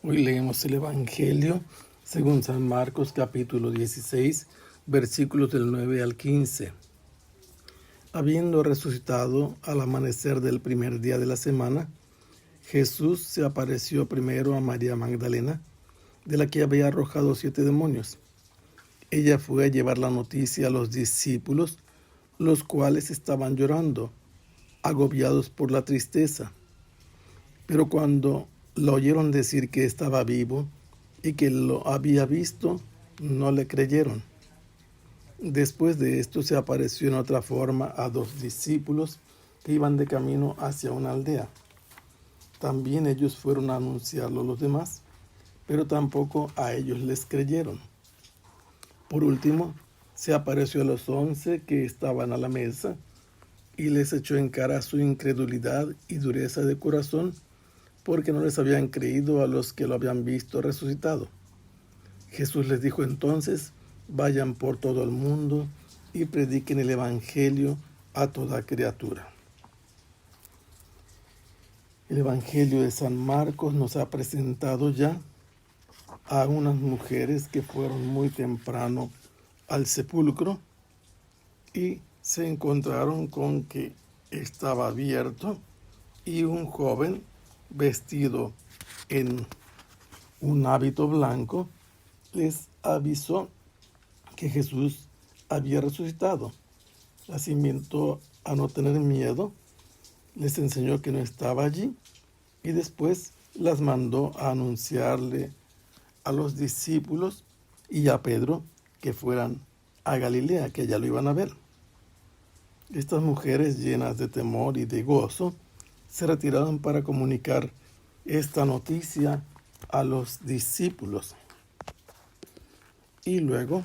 Hoy leemos el Evangelio según San Marcos capítulo 16, versículos del 9 al 15. Habiendo resucitado al amanecer del primer día de la semana, Jesús se apareció primero a María Magdalena, de la que había arrojado 7 demonios. Ella fue a llevar la noticia a los discípulos, los cuales estaban llorando, agobiados por la tristeza. Pero cuando lo oyeron decir que estaba vivo y que lo había visto, no le creyeron. Después de esto se apareció en otra forma a 2 discípulos que iban de camino hacia una aldea. También ellos fueron a anunciarlo a los demás, pero tampoco a ellos les creyeron. Por último, se apareció a los 11 que estaban a la mesa y les echó en cara su incredulidad y dureza de corazón, porque no les habían creído a los que lo habían visto resucitado. Jesús les dijo entonces: vayan por todo el mundo y prediquen el Evangelio a toda criatura. El Evangelio de San Marcos nos ha presentado ya a unas mujeres que fueron muy temprano al sepulcro y se encontraron con que estaba abierto y un joven vestido en un hábito blanco les avisó que Jesús había resucitado. Las invitó a no tener miedo, les enseñó que no estaba allí y después las mandó a anunciarle a los discípulos y a Pedro que fueran a Galilea, que ya lo iban a ver. Estas mujeres, llenas de temor y de gozo, se retiraron para comunicar esta noticia a los discípulos. Y luego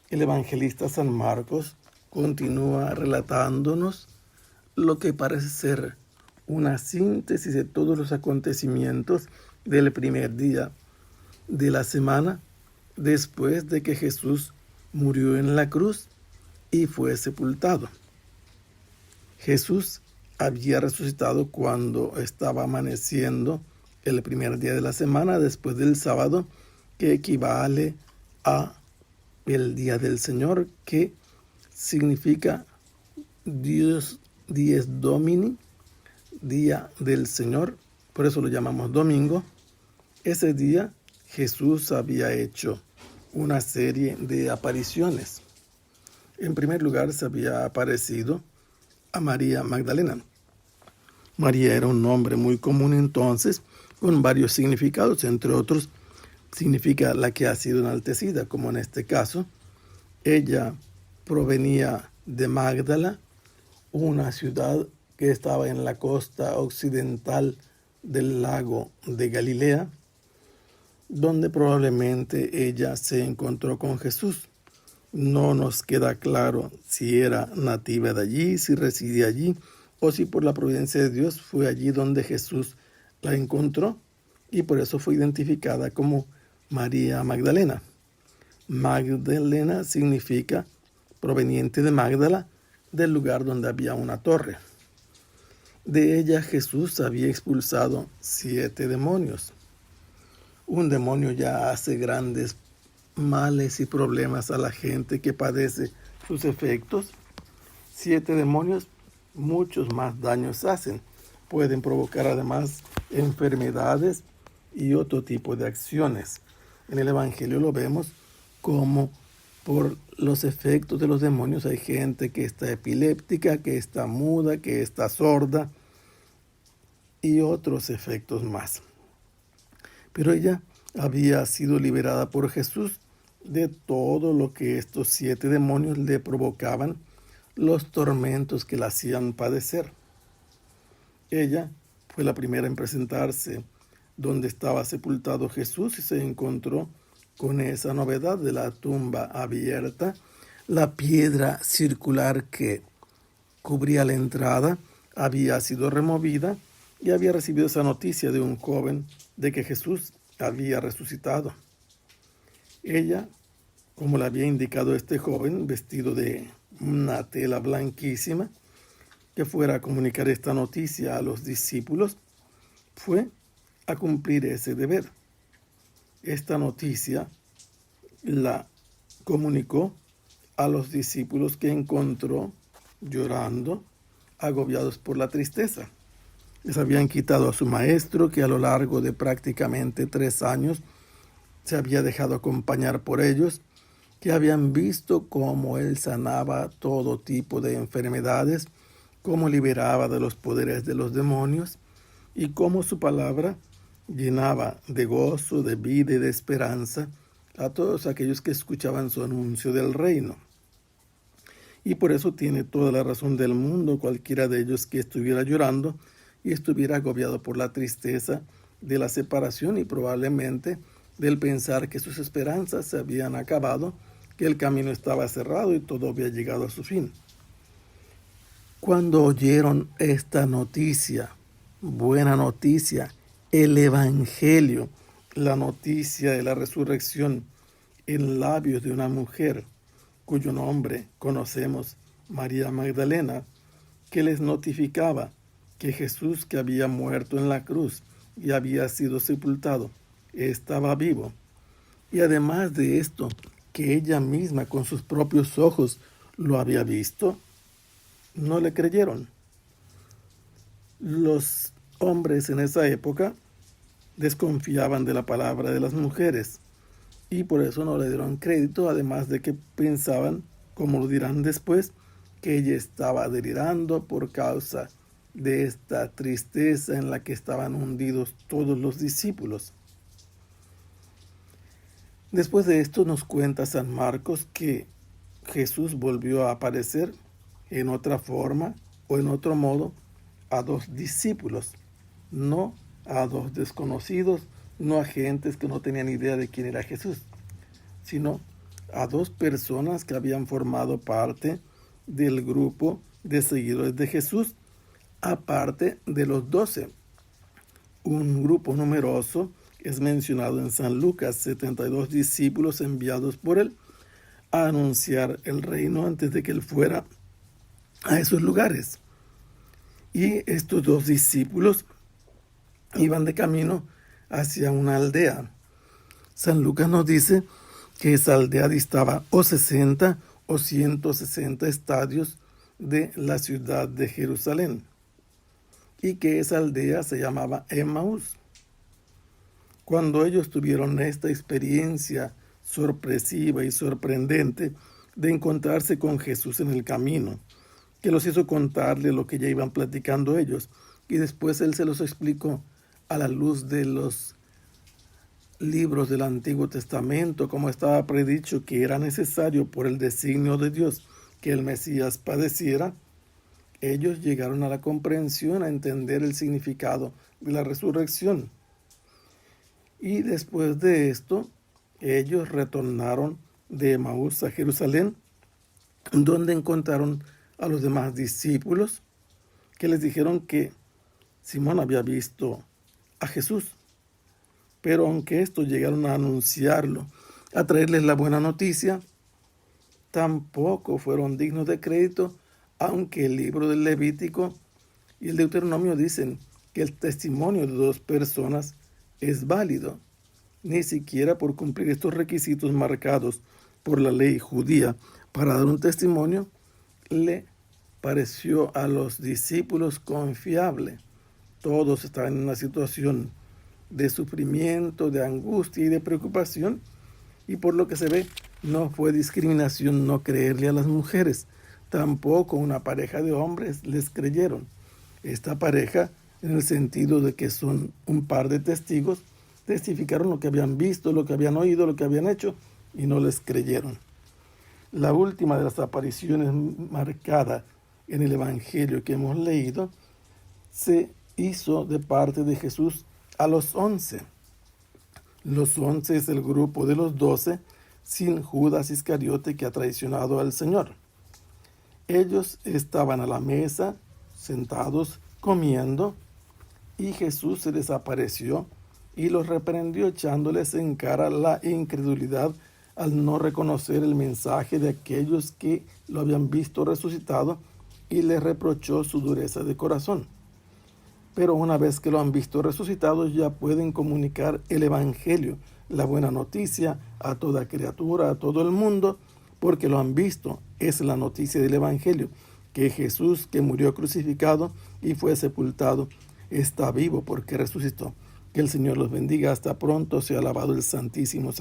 el evangelista San Marcos continúa relatándonos lo que parece ser una síntesis de todos los acontecimientos del primer día de la semana después de que Jesús murió en la cruz y fue sepultado. Jesús había resucitado cuando estaba amaneciendo el primer día de la semana después del sábado, que equivale a el día del Señor, que significa Dies Domini, día del Señor, por eso lo llamamos domingo. Ese día Jesús había hecho una serie de apariciones. En primer lugar, se había aparecido a María Magdalena. María era un nombre muy común entonces, con varios significados, entre otros, significa la que ha sido enaltecida, como en este caso. Ella provenía de Magdala, una ciudad que estaba en la costa occidental del lago de Galilea, donde probablemente ella se encontró con Jesús. No nos queda claro si era nativa de allí, si residía allí, o si por la providencia de Dios fue allí donde Jesús la encontró, y por eso fue identificada como María Magdalena. Magdalena significa proveniente de Magdala, del lugar donde había una torre. De ella Jesús había expulsado 7 demonios. Un demonio ya hace grandes males y problemas a la gente que padece sus efectos. 7 demonios muchos más daños hacen. Pueden provocar además enfermedades y otro tipo de acciones. En el Evangelio lo vemos como por los efectos de los demonios hay gente que está epiléptica, que está muda, que está sorda y otros efectos más. Pero ella había sido liberada por Jesús de todo lo que estos 7 demonios le provocaban, los tormentos que la hacían padecer. Ella fue la primera en presentarse donde estaba sepultado Jesús y se encontró con esa novedad de la tumba abierta, la piedra circular que cubría la entrada había sido removida y había recibido esa noticia de un joven de que Jesús había resucitado. Ella, como le había indicado este joven, vestido de una tela blanquísima, que fuera a comunicar esta noticia a los discípulos, fue a cumplir ese deber. esta noticia la comunicó a los discípulos que encontró llorando, agobiados por la tristeza. Les habían quitado a su maestro, que a lo largo de prácticamente 3 años se había dejado acompañar por ellos, que habían visto cómo él sanaba todo tipo de enfermedades, cómo liberaba de los poderes de los demonios y cómo su palabra llenaba de gozo, de vida y de esperanza a todos aquellos que escuchaban su anuncio del reino. Y por eso tiene toda la razón del mundo cualquiera de ellos que estuviera llorando y estuviera agobiado por la tristeza de la separación y probablemente del pensar que sus esperanzas se habían acabado, que el camino estaba cerrado y todo había llegado a su fin. Cuando oyeron esta noticia, buena noticia, el Evangelio, la noticia de la resurrección en labios de una mujer cuyo nombre conocemos, María Magdalena, que les notificaba que Jesús, que había muerto en la cruz y había sido sepultado, estaba vivo. Y además de esto, que ella misma con sus propios ojos lo había visto, no le creyeron. Los hombres en esa época desconfiaban de la palabra de las mujeres y por eso no le dieron crédito, además de que pensaban, como lo dirán después, que ella estaba delirando por causa de esta tristeza en la que estaban hundidos todos los discípulos. Después de esto nos cuenta San Marcos que Jesús volvió a aparecer en otra forma o en otro modo a 2 discípulos, no a 2 desconocidos, no a gentes que no tenían idea de quién era Jesús, sino a 2 personas que habían formado parte del grupo de seguidores de Jesús, aparte de los 12. Un grupo numeroso es mencionado en San Lucas, 72 discípulos enviados por él a anunciar el reino antes de que él fuera a esos lugares. Y estos 2 discípulos iban de camino hacia una aldea. San Lucas nos dice que esa aldea distaba o 60 o 160 estadios de la ciudad de Jerusalén y que esa aldea se llamaba Emmaús. Cuando ellos tuvieron esta experiencia sorpresiva y sorprendente de encontrarse con Jesús en el camino, que los hizo contarle lo que ya iban platicando ellos, y después él se los explicó a la luz de los libros del Antiguo Testamento, como estaba predicho que era necesario por el designio de Dios que el Mesías padeciera, ellos llegaron a la comprensión, a entender el significado de la resurrección. Y después de esto, ellos retornaron de Emaús a Jerusalén, donde encontraron a los demás discípulos, que les dijeron que Simón había visto a Jesús. Pero aunque estos llegaron a anunciarlo, a traerles la buena noticia, tampoco fueron dignos de crédito, aunque el libro del Levítico y el Deuteronomio dicen que el testimonio de 2 personas es válido. Ni siquiera por cumplir estos requisitos marcados por la ley judía para dar un testimonio, le pareció a los discípulos confiable. Todos estaban en una situación de sufrimiento, de angustia y de preocupación, y por lo que se ve, no fue discriminación no creerle a las mujeres. Tampoco una pareja de hombres les creyeron. Esta pareja, en el sentido de que son un par de testigos, testificaron lo que habían visto, lo que habían oído, lo que habían hecho, y no les creyeron. La última de las apariciones marcada en el Evangelio que hemos leído se hizo de parte de Jesús a los 11. Los 11 es el grupo de los 12, sin Judas Iscariote, que ha traicionado al Señor. Ellos estaban a la mesa, sentados, comiendo, y Jesús se les apareció y los reprendió, echándoles en cara la incredulidad al no reconocer el mensaje de aquellos que lo habían visto resucitado, y les reprochó su dureza de corazón. Pero una vez que lo han visto resucitado, ya pueden comunicar el Evangelio, la buena noticia a toda criatura, a todo el mundo, porque lo han visto. Es la noticia del Evangelio, que Jesús, que murió crucificado y fue sepultado, está vivo porque resucitó. Que el Señor los bendiga. Hasta pronto. Sea alabado el Santísimo Sacramento.